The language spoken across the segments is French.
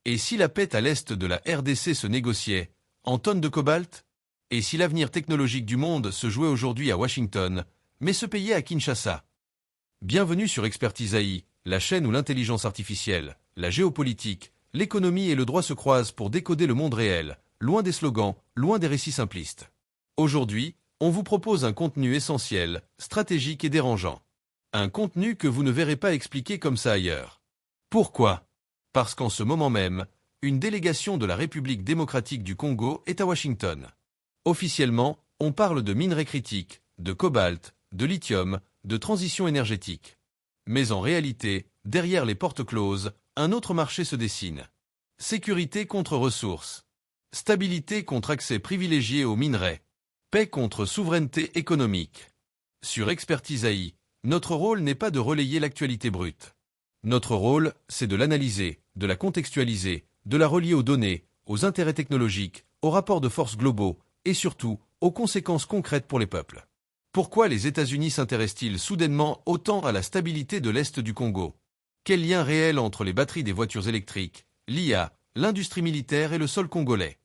Et si la paix à l'est de la RDC se négociait en tonnes de cobalt? Et si l'avenir technologique du monde se jouait aujourd'hui à Washington, mais se payait à Kinshasa? Bienvenue sur Expertise AI, la chaîne où l'intelligence artificielle, la géopolitique, l'économie et le droit se croisent pour décoder le monde réel, loin des slogans, loin des récits simplistes. Aujourd'hui, on vous propose un contenu essentiel, stratégique et dérangeant. Un contenu que vous ne verrez pas expliqué comme ça ailleurs. Pourquoi? Parce qu'en ce moment même, une délégation de la République démocratique du Congo est à Washington. Officiellement, on parle de minerais critiques, de cobalt, de lithium, de transition énergétique. Mais en réalité, derrière les portes closes, un autre marché se dessine. Sécurité contre ressources. Stabilité contre accès privilégié aux minerais. Paix contre souveraineté économique. Sur Expertise AI, notre rôle n'est pas de relayer l'actualité brute. Notre rôle, c'est de l'analyser, de la contextualiser, de la relier aux données, aux intérêts technologiques, aux rapports de force globaux, et surtout, aux conséquences concrètes pour les peuples. Pourquoi les États-Unis s'intéressent-ils soudainement autant à la stabilité de l'Est du Congo? Quel lien réel entre les batteries des voitures électriques, l'IA, l'industrie militaire et le sol congolais?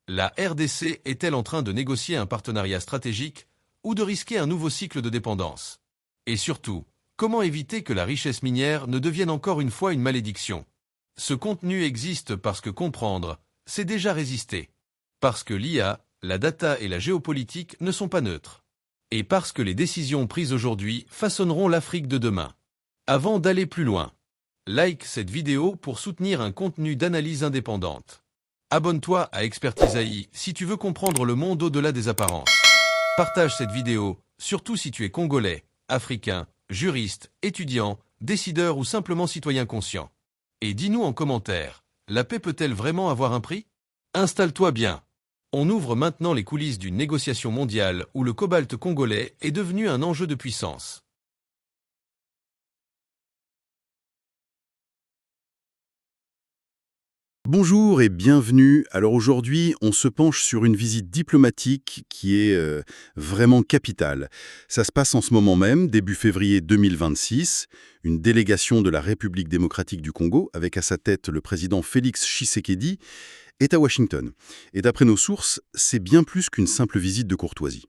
La RDC est-elle en train de négocier un partenariat stratégique ou de risquer un nouveau cycle de dépendance? Et surtout, comment éviter que la richesse minière ne devienne encore une fois une malédiction? Ce contenu existe parce que comprendre, c'est déjà résister. Parce que l'IA, la data et la géopolitique ne sont pas neutres. Et parce que les décisions prises aujourd'hui façonneront l'Afrique de demain. Avant d'aller plus loin, like cette vidéo pour soutenir un contenu d'analyse indépendante. Abonne-toi à Expertise AI si tu veux comprendre le monde au-delà des apparences. Partage cette vidéo, surtout si tu es congolais, africain, juriste, étudiant, décideur ou simplement citoyen conscient. Et dis-nous en commentaire, la paix peut-elle vraiment avoir un prix? Installe-toi bien. On ouvre maintenant les coulisses d'une négociation mondiale où le cobalt congolais est devenu un enjeu de puissance. Bonjour et bienvenue. Alors aujourd'hui, on se penche sur une visite diplomatique qui est vraiment capitale. Ça se passe en ce moment même, début février 2026. Une délégation de la République démocratique du Congo, avec à sa tête le président Félix Tshisekedi, est à Washington. Et d'après nos sources, c'est bien plus qu'une simple visite de courtoisie.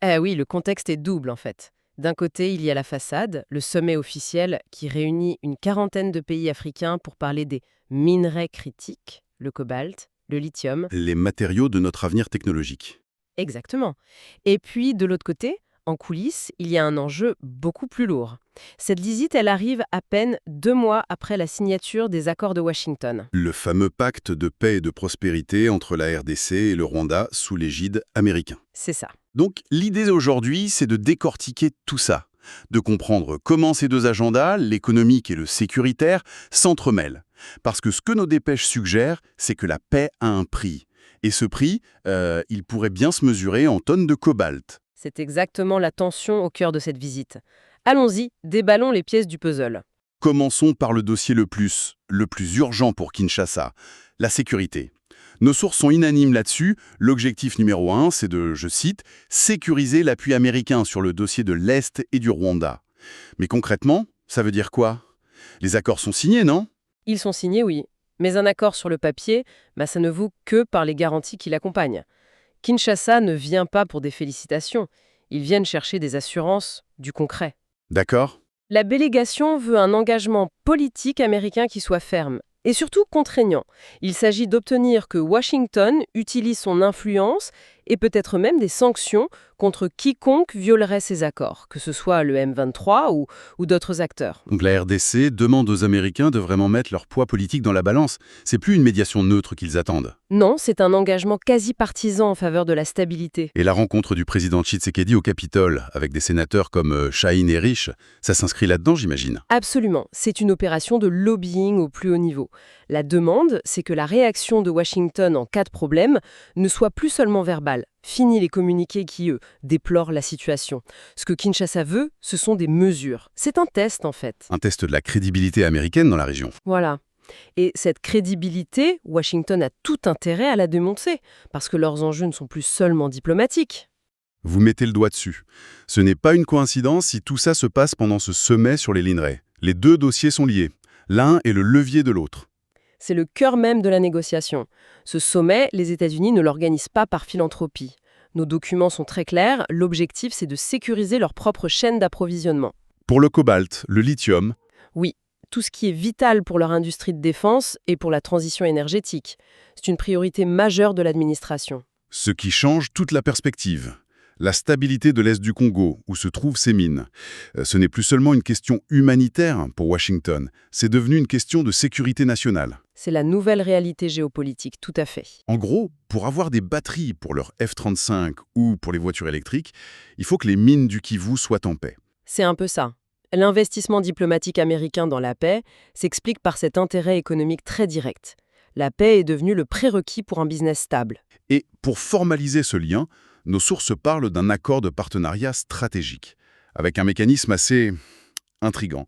Oui, le contexte est double en fait. D'un côté, il y a la façade, le sommet officiel qui réunit une quarantaine de pays africains pour parler des minerais critiques, le cobalt, le lithium. Les matériaux de notre avenir technologique. Exactement. Et puis, de l'autre côté, en coulisses, il y a un enjeu beaucoup plus lourd. Cette visite, elle arrive à peine 2 mois après la signature des accords de Washington. Le fameux pacte de paix et de prospérité entre la RDC et le Rwanda sous l'égide américain. C'est ça. Donc l'idée aujourd'hui, c'est de décortiquer tout ça, de comprendre comment ces deux agendas, l'économique et le sécuritaire, s'entremêlent. Parce que ce que nos dépêches suggèrent, c'est que la paix a un prix. Et ce prix, il pourrait bien se mesurer en tonnes de cobalt. C'est exactement la tension au cœur de cette visite. Allons-y, déballons les pièces du puzzle. Commençons par le dossier le plus urgent pour Kinshasa, la sécurité. Nos sources sont unanimes là-dessus. L'objectif numéro 1, c'est de, je cite, « sécuriser l'appui américain sur le dossier de l'Est et du Rwanda ». Mais concrètement, ça veut dire quoi? Les accords sont signés, non? Ils sont signés, oui. Mais un accord sur le papier, ça ne vaut que par les garanties qui l'accompagnent. Kinshasa ne vient pas pour des félicitations. Ils viennent chercher des assurances, du concret. D'accord. La délégation veut un engagement politique américain qui soit ferme et surtout contraignant. Il s'agit d'obtenir que Washington utilise son influence et peut-être même des sanctions contre quiconque violerait ces accords, que ce soit le M23 ou d'autres acteurs. Donc la RDC demande aux Américains de vraiment mettre leur poids politique dans la balance. C'est plus une médiation neutre qu'ils attendent. Non, c'est un engagement quasi partisan en faveur de la stabilité. Et la rencontre du président Tshisekedi au Capitole, avec des sénateurs comme Chahine et Rich, ça s'inscrit là-dedans, j'imagine. Absolument, c'est une opération de lobbying au plus haut niveau. La demande, c'est que la réaction de Washington en cas de problème ne soit plus seulement verbale. Fini les communiqués qui, eux, déplorent la situation. Ce que Kinshasa veut, ce sont des mesures. C'est un test, en fait. Un test de la crédibilité américaine dans la région. Voilà. Et cette crédibilité, Washington a tout intérêt à la démontrer, parce que leurs enjeux ne sont plus seulement diplomatiques. Vous mettez le doigt dessus. Ce n'est pas une coïncidence si tout ça se passe pendant ce sommet sur les minerais. Les deux dossiers sont liés. L'un est le levier de l'autre. C'est le cœur même de la négociation. Ce sommet, les États-Unis ne l'organisent pas par philanthropie. Nos documents sont très clairs, l'objectif c'est de sécuriser leur propre chaîne d'approvisionnement. Pour le cobalt, le lithium, Oui, tout ce qui est vital pour leur industrie de défense et pour la transition énergétique. C'est une priorité majeure de l'administration. ce qui change toute la perspective. La stabilité de l'Est du Congo, où se trouvent ces mines. Ce n'est plus seulement une question humanitaire pour Washington, c'est devenu une question de sécurité nationale. C'est la nouvelle réalité géopolitique, tout à fait. En gros, pour avoir des batteries pour leur F-35 ou pour les voitures électriques, il faut que les mines du Kivu soient en paix. C'est un peu ça. L'investissement diplomatique américain dans la paix s'explique par cet intérêt économique très direct. La paix est devenue le prérequis pour un business stable. Et pour formaliser ce lien, nos sources parlent d'un accord de partenariat stratégique, avec un mécanisme assez intrigant,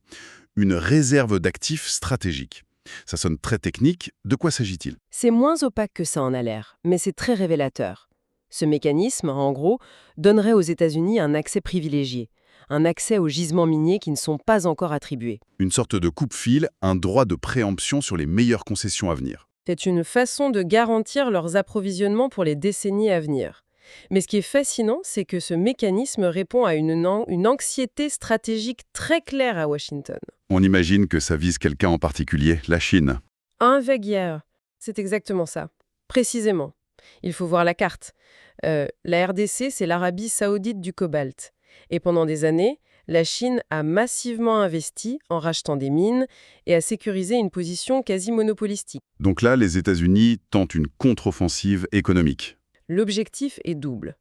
une réserve d'actifs stratégiques. Ça sonne très technique, de quoi s'agit-il? C'est moins opaque que ça en a l'air, mais c'est très révélateur. Ce mécanisme, en gros, donnerait aux États-Unis un accès privilégié, un accès aux gisements miniers qui ne sont pas encore attribués. Une sorte de coupe-fil, un droit de préemption sur les meilleures concessions à venir. C'est une façon de garantir leurs approvisionnements pour les décennies à venir. Mais ce qui est fascinant, c'est que ce mécanisme répond à une anxiété stratégique très claire à Washington. On imagine que ça vise quelqu'un en particulier, la Chine. Un vague hier, c'est exactement ça. Précisément. Il faut voir la carte. La RDC, c'est l'Arabie saoudite du cobalt. Et pendant des années, la Chine a massivement investi en rachetant des mines et a sécurisé une position quasi monopolistique. Donc là, les États-Unis tentent une contre-offensive économique. L'objectif est double.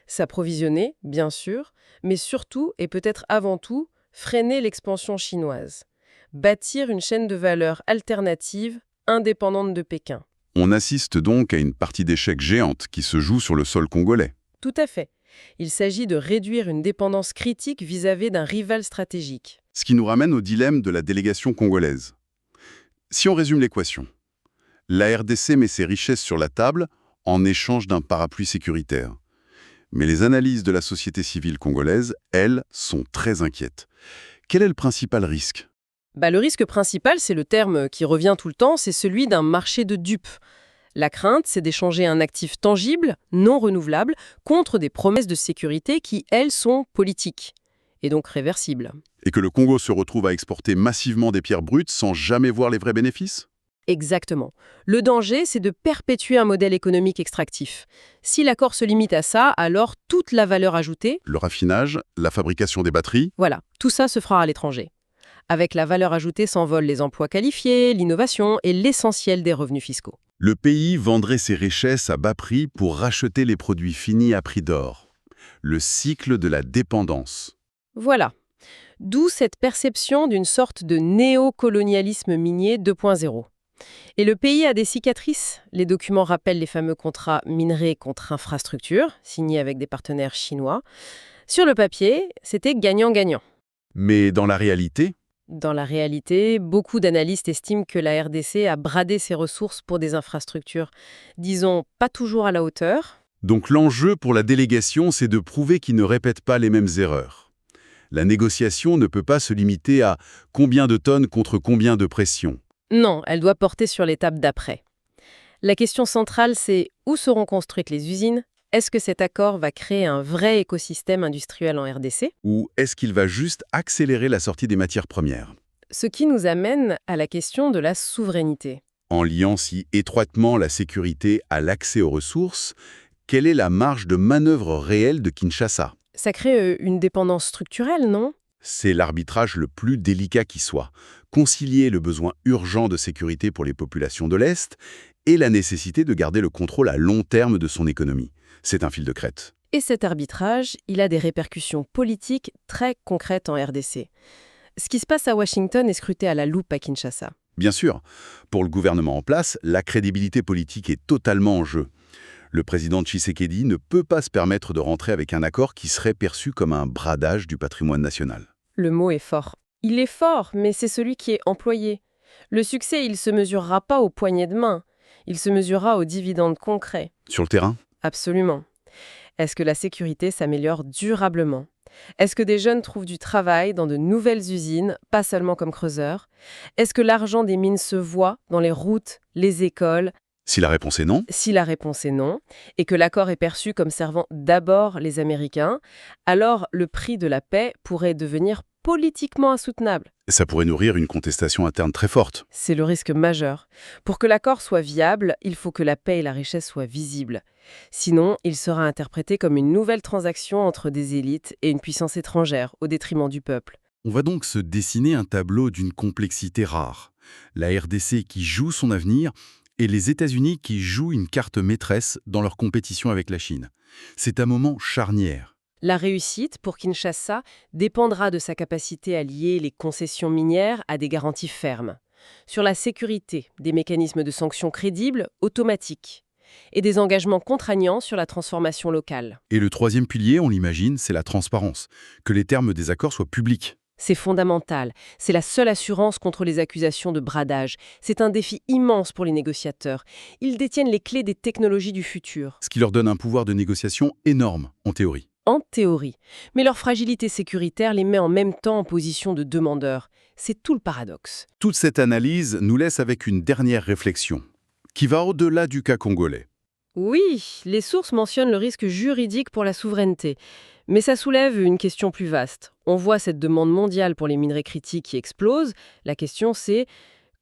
S'approvisionner, bien sûr, mais surtout, et peut-être avant tout, freiner l'expansion chinoise. Bâtir une chaîne de valeur alternative, indépendante de Pékin. On assiste donc à une partie d'échecs géante qui se joue sur le sol congolais. Tout à fait. Il s'agit de réduire une dépendance critique vis-à-vis d'un rival stratégique. Ce qui nous ramène au dilemme de la délégation congolaise. Si on résume l'équation, la RDC met ses richesses sur la table en échange d'un parapluie sécuritaire. Mais les analyses de la société civile congolaise, elles, sont très inquiètes. Quel est le principal risque? Le risque principal, c'est le terme qui revient tout le temps, c'est celui d'un marché de dupes. La crainte, c'est d'échanger un actif tangible, non renouvelable, contre des promesses de sécurité qui, elles, sont politiques, et donc réversibles. Et que le Congo se retrouve à exporter massivement des pierres brutes sans jamais voir les vrais bénéfices? Exactement. Le danger, c'est de perpétuer un modèle économique extractif. Si l'accord se limite à ça, alors toute la valeur ajoutée, Le raffinage, la fabrication des batteries, voilà, tout ça se fera à l'étranger. Avec la valeur ajoutée s'envolent les emplois qualifiés, l'innovation et l'essentiel des revenus fiscaux. le pays vendrait ses richesses à bas prix pour racheter les produits finis à prix d'or. Le cycle de la dépendance. Voilà. D'où cette perception d'une sorte de néocolonialisme minier 2.0. Et le pays a des cicatrices. Les documents rappellent les fameux contrats minerais contre infrastructure, signés avec des partenaires chinois. Sur le papier, c'était gagnant-gagnant. Mais dans la réalité, Dans la réalité, beaucoup d'analystes estiment que la RDC a bradé ses ressources pour des infrastructures, disons, pas toujours à la hauteur. donc l'enjeu pour la délégation, c'est de prouver qu'ils ne répètent pas les mêmes erreurs. La négociation ne peut pas se limiter à combien de tonnes contre combien de pression. Non, elle doit porter sur l'étape d'après. La question centrale, c'est où seront construites les usines? Est-ce que cet accord va créer un vrai écosystème industriel en RDC? Ou est-ce qu'il va juste accélérer la sortie des matières premières? Ce qui nous amène à la question de la souveraineté. En liant si étroitement la sécurité à l'accès aux ressources, quelle est la marge de manœuvre réelle de Kinshasa? Ça crée une dépendance structurelle, non? C'est l'arbitrage le plus délicat qui soit. Concilier le besoin urgent de sécurité pour les populations de l'Est et la nécessité de garder le contrôle à long terme de son économie. C'est un fil de crête. Et cet arbitrage, il a des répercussions politiques très concrètes en RDC. Ce qui se passe à Washington est scruté à la loupe à Kinshasa. Bien sûr, pour le gouvernement en place, la crédibilité politique est totalement en jeu. Le président Tshisekedi ne peut pas se permettre de rentrer avec un accord qui serait perçu comme un bradage du patrimoine national. Le mot est fort. Il est fort, mais c'est celui qui est employé. Le succès, il ne se mesurera pas aux poignées de main. Il se mesurera aux dividendes concrets. Sur le terrain, Absolument. Est-ce que la sécurité s'améliore durablement? Est-ce que des jeunes trouvent du travail dans de nouvelles usines, pas seulement comme creuseurs? Est-ce que l'argent des mines se voit dans les routes, les écoles? Si la réponse est non, Si la réponse est non, et que l'accord est perçu comme servant d'abord les Américains, alors le prix de la paix pourrait devenir politiquement insoutenable. ça pourrait nourrir une contestation interne très forte. C'est le risque majeur. Pour que l'accord soit viable, il faut que la paix et la richesse soient visibles. Sinon, il sera interprété comme une nouvelle transaction entre des élites et une puissance étrangère, au détriment du peuple. On va donc se dessiner un tableau d'une complexité rare. La RDC qui joue son avenir et les États-Unis qui jouent une carte maîtresse dans leur compétition avec la Chine. C'est un moment charnière. La réussite, pour Kinshasa, dépendra de sa capacité à lier les concessions minières à des garanties fermes. Sur la sécurité, des mécanismes de sanctions crédibles, automatiques. Et des engagements contraignants sur la transformation locale. Et le troisième pilier, on l'imagine, c'est la transparence. Que les termes des accords soient publics. C'est fondamental. C'est la seule assurance contre les accusations de bradage. C'est un défi immense pour les négociateurs. Ils détiennent les clés des technologies du futur. Ce qui leur donne un pouvoir de négociation énorme, en théorie. En théorie. Mais leur fragilité sécuritaire les met en même temps en position de demandeurs. C'est tout le paradoxe. Toute cette analyse nous laisse avec une dernière réflexion, qui va au-delà du cas congolais. Oui, les sources mentionnent le risque juridique pour la souveraineté. Mais ça soulève une question plus vaste. On voit cette demande mondiale pour les minerais critiques qui explose. La question c'est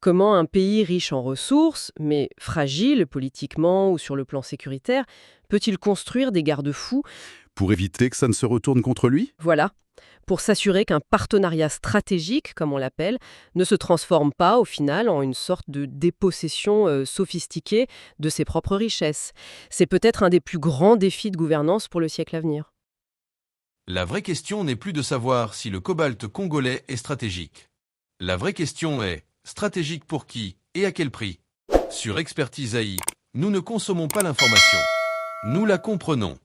comment un pays riche en ressources, mais fragile politiquement ou sur le plan sécuritaire, peut-il construire des garde-fous? Pour éviter que ça ne se retourne contre lui? Voilà, pour s'assurer qu'un partenariat stratégique, comme on l'appelle, ne se transforme pas au final en une sorte de dépossession sophistiquée de ses propres richesses. C'est peut-être un des plus grands défis de gouvernance pour le siècle à venir. La vraie question n'est plus de savoir si le cobalt congolais est stratégique. La vraie question est stratégique pour qui et à quel prix? Sur Expertise AI, nous ne consommons pas l'information. Nous la comprenons.